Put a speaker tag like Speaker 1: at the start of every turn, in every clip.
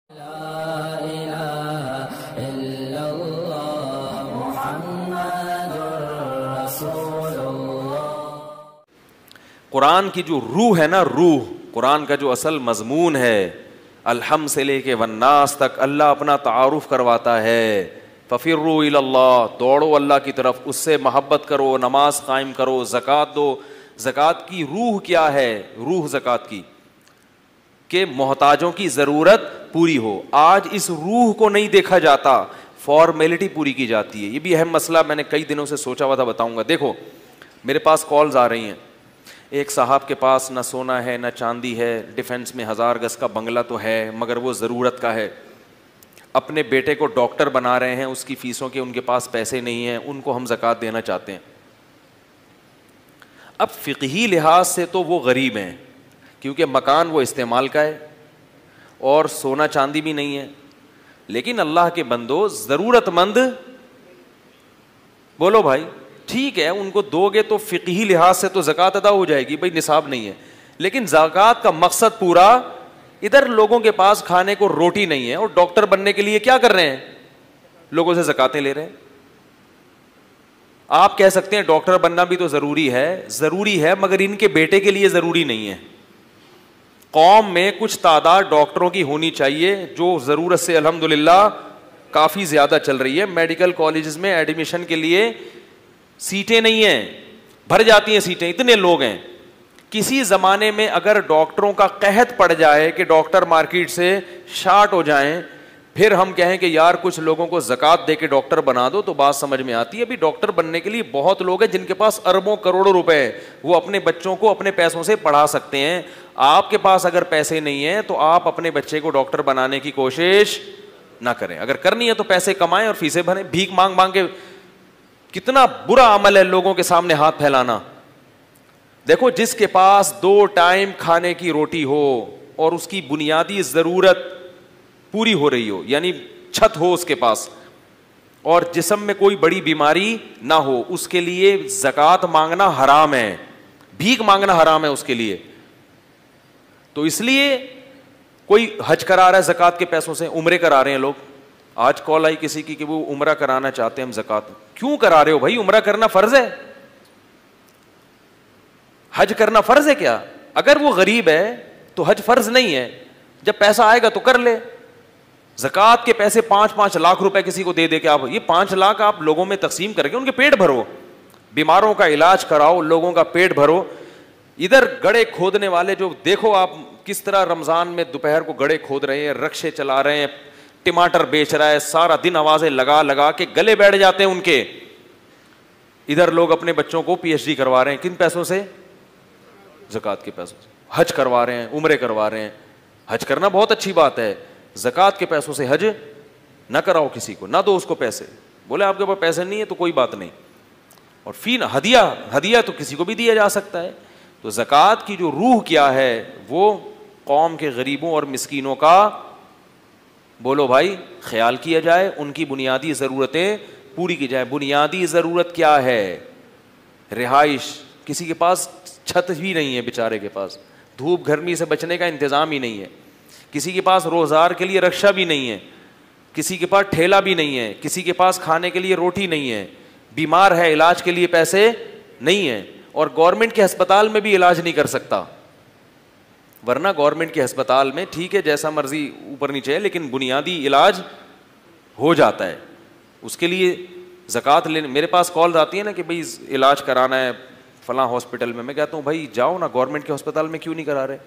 Speaker 1: قرآن کی جو روح ہے نا، روح قرآن کا جو اصل مضمون ہے، الحم سے لے کے والناس تک اللہ اپنا تعارف کرواتا ہے. ففروا الی اللہ، دوڑو اللہ کی طرف، اس سے محبت کرو، نماز قائم کرو، زکوٰۃ دو. زکوٰۃ کی روح کیا ہے؟ روح زکوٰۃ کی کہ محتاجوں کی ضرورت پوری ہو. آج اس روح کو نہیں دیکھا جاتا، فارمیلٹی پوری کی جاتی ہے. یہ بھی اہم مسئلہ میں نے کئی دنوں سے سوچا ہوا تھا، بتاؤں گا. دیکھو میرے پاس کالز آ رہی ہیں، ایک صاحب کے پاس نہ سونا ہے نہ چاندی ہے، ڈیفینس میں 1000 گز کا بنگلہ تو ہے مگر وہ ضرورت کا ہے. اپنے بیٹے کو ڈاکٹر بنا رہے ہیں، اس کی فیسوں کے ان کے پاس پیسے نہیں ہیں، ان کو ہم زکوٰۃ دینا چاہتے ہیں. اب فقہی لحاظ سے تو وہ غریب ہیں، کیونکہ مکان وہ استعمال کا ہے اور سونا چاندی بھی نہیں ہے. لیکن اللہ کے بندو، ضرورت مند، بولو بھائی، ٹھیک ہے ان کو دو گے تو فقہی لحاظ سے تو زکوٰۃ ادا ہو جائے گی، بھائی نصاب نہیں ہے. لیکن زکوٰۃ کا مقصد پورا، ادھر لوگوں کے پاس کھانے کو روٹی نہیں ہے اور ڈاکٹر بننے کے لیے کیا کر رہے ہیں؟ لوگوں سے زکوٰۃیں لے رہے ہیں. آپ کہہ سکتے ہیں ڈاکٹر بننا بھی تو ضروری ہے مگر ان کے بیٹے کے لیے ضروری نہیں ہے. قوم میں کچھ تعداد ڈاکٹروں کی ہونی چاہیے جو ضرورت سے الحمدللہ کافی زیادہ چل رہی ہے. میڈیکل کالجز میں ایڈمیشن کے لیے سیٹیں نہیں ہیں، بھر جاتی ہیں سیٹیں، اتنے لوگ ہیں. کسی زمانے میں اگر ڈاکٹروں کا قحط پڑ جائے کہ ڈاکٹر مارکیٹ سے شارٹ ہو جائیں، پھر ہم کہیں کہ یار کچھ لوگوں کو زکوٰۃ دے کے ڈاکٹر بنا دو، تو بات سمجھ میں آتی ہے. ابھی ڈاکٹر بننے کے لیے بہت لوگ ہیں جن کے پاس اربوں کروڑوں روپے ہیں، وہ اپنے بچوں کو اپنے پیسوں سے پڑھا سکتے ہیں. آپ کے پاس اگر پیسے نہیں ہیں تو آپ اپنے بچے کو ڈاکٹر بنانے کی کوشش نہ کریں. اگر کرنی ہے تو پیسے کمائیں اور فیسیں بھریں. بھیک مانگ مانگ کے کتنا برا عمل ہے لوگوں کے سامنے ہاتھ پھیلانا. دیکھو جس کے پاس 2 ٹائم کھانے کی روٹی ہو اور اس کی بنیادی ضرورت پوری ہو رہی ہو، یعنی چھت ہو اس کے پاس، اور جسم میں کوئی بڑی بیماری نہ ہو، اس کے لیے زکوٰۃ مانگنا حرام ہے، بھیک مانگنا حرام ہے اس کے لیے. تو اس لیے کوئی حج کرا رہا ہے زکوٰۃ کے پیسوں سے، عمرے کرا رہے ہیں لوگ. آج کال آئی کسی کی کہ وہ عمرہ کرانا چاہتے ہیں ہم زکوٰۃ. کیوں کرا رہے ہو بھائی؟ عمرہ کرنا فرض ہے، حج کرنا فرض ہے کیا؟ اگر وہ غریب ہے تو حج فرض نہیں ہے، جب پیسہ آئے گا تو کر لے. زکوٰۃ کے پیسے 5-5 لاکھ روپے کسی کو دے کے آپ یہ 5 لاکھ آپ لوگوں میں تقسیم کر کے ان کے پیٹ بھرو، بیماروں کا علاج کراؤ، لوگوں کا پیٹ بھرو. ادھر گڑھے کھودنے والے جو دیکھو آپ کس طرح رمضان میں دوپہر کو گڑھے کھود رہے ہیں، رکشے چلا رہے ہیں، ٹماٹر بیچ رہا ہے، سارا دن آوازیں لگا لگا کے گلے بیٹھ جاتے ہیں ان کے. ادھر لوگ اپنے بچوں کو PhD کروا رہے ہیں، کن پیسوں سے؟ زکوٰۃ کے پیسوں سے. حج کروا رہے ہیں، عمرے کروا رہے ہیں. حج کرنا بہت اچھی بات ہے، زکوٰۃ کے پیسوں سے حج نہ کراؤ کسی کو، نہ دو اس کو پیسے. بولے آپ کے پاس پیسے نہیں ہے تو کوئی بات نہیں. اور فی ہدیہ تو کسی کو بھی دیا جا سکتا ہے. تو زکوٰۃ کی جو روح کیا ہے وہ قوم کے غریبوں اور مسکینوں کا، بولو بھائی، خیال کیا جائے، ان کی بنیادی ضرورتیں پوری کی جائے. بنیادی ضرورت کیا ہے؟ رہائش. کسی کے پاس چھت بھی نہیں ہے بیچارے کے پاس، دھوپ گرمی سے بچنے کا انتظام ہی نہیں ہے. کسی کے پاس روزگار کے لیے رکشہ بھی نہیں ہے، کسی کے پاس ٹھیلا بھی نہیں ہے، کسی کے پاس کھانے کے لیے روٹی نہیں ہے، بیمار ہے علاج کے لیے پیسے نہیں ہیں، اور گورنمنٹ کے ہسپتال میں بھی علاج نہیں کر سکتا. ورنہ گورنمنٹ کے ہسپتال میں ٹھیک ہے جیسا مرضی اوپر نیچے ہے لیکن بنیادی علاج ہو جاتا ہے. اس کے لیے زکوٰۃ لینے میرے پاس کالز آتی ہے نا کہ بھائی علاج کرانا ہے فلاں ہاسپٹل میں کہتا ہوں بھائی جاؤ نا گورنمنٹ کے ہسپتال میں، کیوں نہیں کرا رہے؟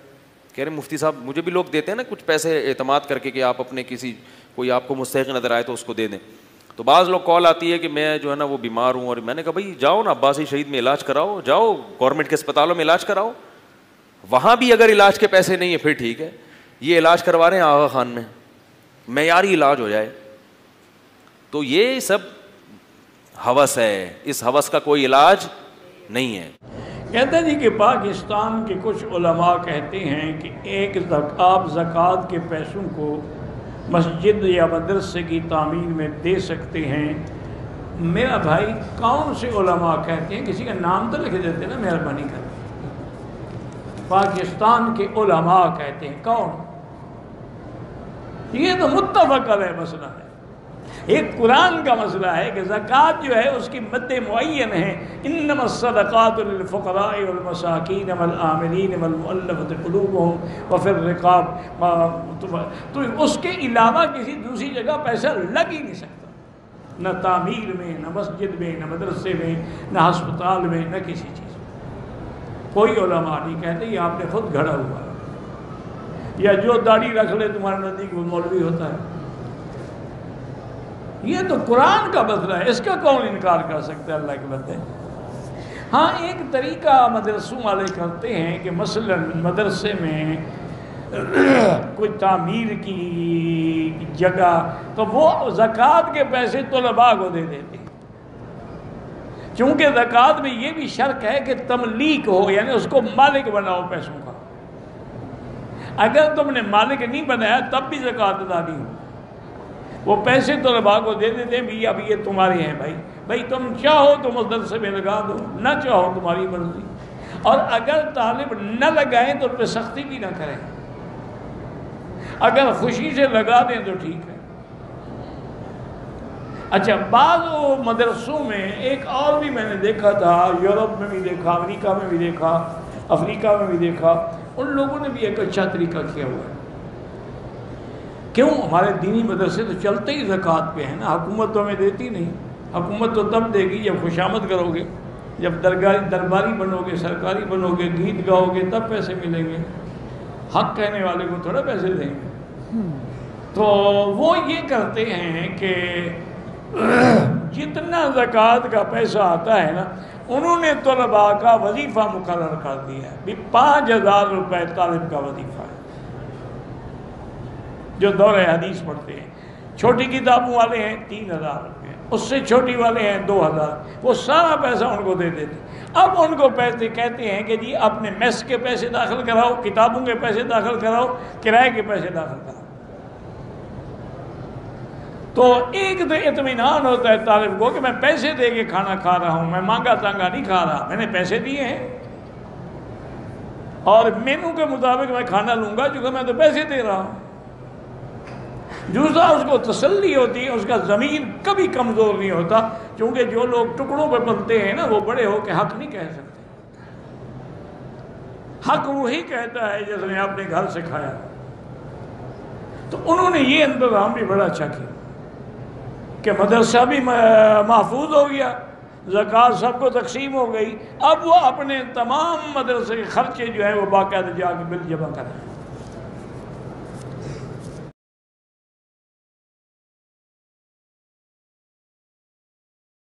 Speaker 1: کہہ رہے مفتی صاحب مجھے بھی لوگ دیتے ہیں نا کچھ پیسے اعتماد کر کے کہ آپ اپنے کسی کوئی آپ کو مستحق نظر آئے تو اس کو دے دیں. تو بعض لوگ کال آتی ہے کہ میں جو ہے نا وہ بیمار ہوں، اور میں نے کہا بھائی جاؤ نا عباسی شہید میں علاج کراؤ، جاؤ گورنمنٹ کے اسپتالوں میں علاج کراؤ. وہاں بھی اگر علاج کے پیسے نہیں ہیں پھر ٹھیک ہے، یہ علاج کروا رہے ہیں آغا خان میں، معیاری علاج ہو جائے. تو یہ سب ہوس ہے، اس ہوس کا کوئی علاج نہیں ہے.
Speaker 2: کہتے ہیں جی کہ پاکستان کے کچھ علماء کہتے ہیں کہ آپ زکوٰۃ کے پیسوں کو مسجد یا مدرسے کی تعمیر میں دے سکتے ہیں. میرا بھائی کون سے علماء کہتے ہیں؟ کسی کا نام تو لکھ دیتے نا مہربانی کر. پاکستان کے علماء کہتے ہیں، کون؟ یہ تو متفق علیہ مسئلہ ہے۔ ایک قرآن کا مسئلہ ہے کہ زکوٰۃ جو ہے اس کی مد معین ہے، انما الصدقات للفقراء والمساکین والعاملین والمؤلفۃ قلوبهم وفی الرقاب، تو اس کے علاوہ کسی دوسری جگہ پیسہ لگ ہی نہیں سکتا، نہ تعمیر میں، نہ مسجد میں، نہ مدرسے میں، نہ ہسپتال میں، نہ کسی چیز میں۔ کوئی علماء نہیں کہتے یہ آپ نے خود گھڑا ہوا ہے، یا جو داڑھی رکھ لے تمہارے نزدیک وہ مولوی ہوتا ہے۔ یہ تو قرآن کا مسئلہ ہے، اس کا کون انکار کر سکتا ہے اللہ کے بندے۔ ہاں ایک طریقہ مدرسوں والے کرتے ہیں کہ مثلا مدرسے میں کوئی تعمیر کی جگہ تو وہ زکوٰۃ کے پیسے طلباء کو دے دیتے ہیں، چونکہ زکوٰۃ میں یہ بھی شرط ہے کہ تملیک ہو، یعنی اس کو مالک بناؤ پیسوں کا۔ اگر تم نے مالک نہیں بنایا تب بھی زکوٰۃ ادا نہیں ہو، وہ پیسے طلباء کو دے دیتے ہیں، بھی اب یہ تمہارے ہیں بھائی تم چاہو تو مدرسے میں لگا دو، نہ چاہو تمہاری مرضی، اور اگر طالب نہ لگائیں تو ان پہ سختی بھی نہ کریں، اگر خوشی سے لگا دیں تو ٹھیک ہے۔ اچھا بعض مدرسوں میں ایک اور بھی میں نے دیکھا تھا، یورپ میں بھی دیکھا، امریکہ میں بھی دیکھا، افریقہ میں بھی دیکھا، ان لوگوں نے بھی ایک اچھا طریقہ کیا ہوا ہے۔ کیوں؟ ہمارے دینی مدرسے تو چلتے ہی زکوٰۃ پہ ہیں نا، حکومت تو ہمیں دیتی نہیں، حکومت تو تب دے گی جب خوشامد کرو گے، جب درباری بنو گے، سرکاری بنو گے، گیت گاؤ گے، تب پیسے ملیں گے، حق کہنے والے کو تھوڑا پیسے دیں گے۔ تو وہ یہ کرتے ہیں کہ جتنا زکوٰۃ کا پیسہ آتا ہے نا، انہوں نے طلباء کا وظیفہ مقرر کر دیا ہے، بھی 5,000 روپے طالب کا وظیفہ ہے جو دور حدیث پڑھتے ہیں۔ چھوٹی کتابوں والے ہیں 3,000 روپے، اس سے چھوٹی والے ہیں 2,000، وہ سارا پیسہ ان کو دے دیتے۔ اب ان کو پیسے کہتے ہیں کہ جی اپنے میس کے پیسے داخل کراؤ، کتابوں کے پیسے داخل کراؤ، کرائے کے پیسے داخل کراؤ۔ تو ایک تو اطمینان ہوتا ہے طالب کو کہ میں پیسے دے کے کھانا کھا رہا ہوں، میں مانگا تانگا نہیں کھا رہا، میں نے پیسے دیے ہیں اور مینو کے مطابق میں کھانا لوں گا چونکہ میں تو پیسے دے رہا ہوں۔ دوسرا اس کو تسلی ہوتی ہے، اس کا ضمیر کبھی کمزور نہیں ہوتا، کیونکہ جو لوگ ٹکڑوں پہ پلتے ہیں نا وہ بڑے ہو کے حق نہیں کہہ سکتے۔ حق وہی کہتا ہے جس نے اپنے گھر سے کھایا۔ تو انہوں نے یہ انتظام بھی بڑا اچھا کیا کہ مدرسہ بھی محفوظ ہو گیا، زکوٰۃ سب کو تقسیم ہو گئی، اب وہ اپنے تمام مدرسے کے خرچے جو ہیں وہ باقاعدہ جا کے بل جمع کریں۔